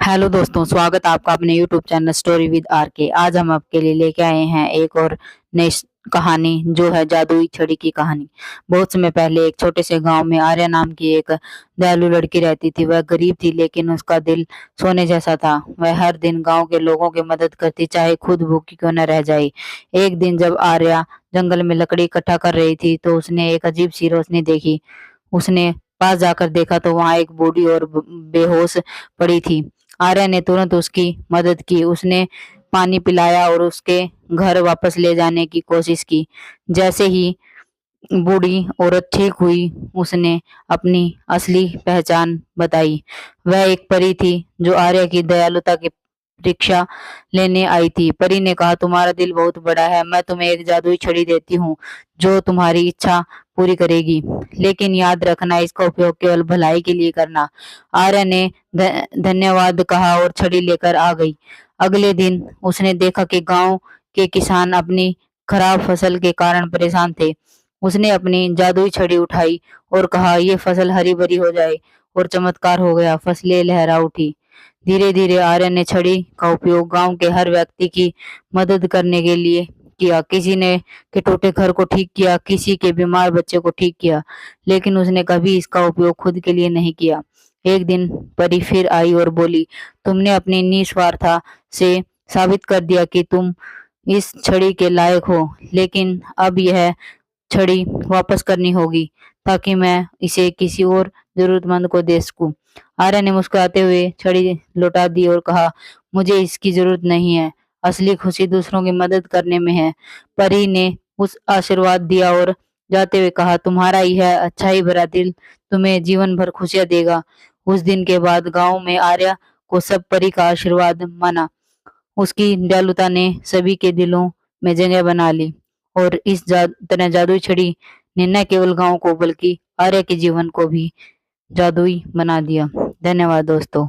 Hello दोस्तों, स्वागत है आपका अपने YouTube channel story with R K. आज हम आपके लिए लेके आए हैं एक और नई कहानी, जो है जादुई छड़ी की कहानी। बहुत समय पहले एक छोटे से गांव में आर्या नाम की एक दयालु लड़की रहती थी। वह गरीब थी, लेकिन उसका दिल सोने जैसा था। वह हर दिन गांव के लोगों की मदद करती, चाहे खुद भूखी क्यों न रह जाए। एक दिन जब आर्या जंगल में लकड़ी इकट्ठा कर रही थी, तो उसने एक अजीब सी रोशनी देखी। उसने पास जाकर देखा तो वहां एक बूढ़ी और बेहोश पड़ी थी। आर्या ने तुरंत उसकी मदद की। उसने पानी पिलाया और उसके घर वापस ले जाने की कोशिश की। जैसे ही बूढ़ी औरत ठीक हुई, उसने अपनी असली पहचान बताई। वह एक परी थी, जो आर्या की दयालुता की परीक्षा लेने आई थी। परी ने कहा, तुम्हारा दिल बहुत बड़ा है, मैं तुम्हें एक जादुई छड़ी देती हूँ जो तुम्हारी इच्छा पूरी करेगी। लेकिन याद रखना, इसका उपयोग केवल भलाई के लिए करना। आर्या ने धन्यवाद कहा और छड़ी लेकर आ गई। अगले दिन उसने देखा कि गांव के किसान अपनी खराब फसल के कारण परेशान थे। उसने अपनी जादुई छड़ी उठाई और कहा, ये फसल हरी भरी हो जाए। और चमत्कार हो गया, फसलें लहरा उठी। धीरे धीरे आर्यन ने छड़ी का उपयोग गांव के हर व्यक्ति की मदद करने के लिए किया। किसी ने के टूटे घर को ठीक किया, किसी के बीमार बच्चे को ठीक किया, लेकिन उसने कभी इसका उपयोग खुद के लिए नहीं किया। एक दिन परी फिर आई और बोली, तुमने अपनी निस्वार्थता से साबित कर दिया कि तुम इस छड़ी के लायक हो, लेकिन अब यह छड़ी वापस करनी होगी, ताकि मैं इसे किसी और जरूरतमंद को दे सकूं। आर्या ने मुस्कुराते हुए छड़ी लौटा दी और कहा, मुझे इसकी जरूरत नहीं है, असली खुशी दूसरों की मदद करने में है। परी ने उस आशीर्वाद दिया और जाते हुए कहा, तुम्हारा यह अच्छा ही भरा दिल तुम्हें जीवन भर खुशियां देगा। उस दिन के बाद गांव में आर्या को सब परी का आशीर्वाद माना। उसकी दयालुता ने सभी के दिलों में जगह बना ली, और इस तरह जादुई छड़ी ने न केवल गांव को, बल्कि आर्या के जीवन को भी जादुई बना दिया। धन्यवाद दोस्तों।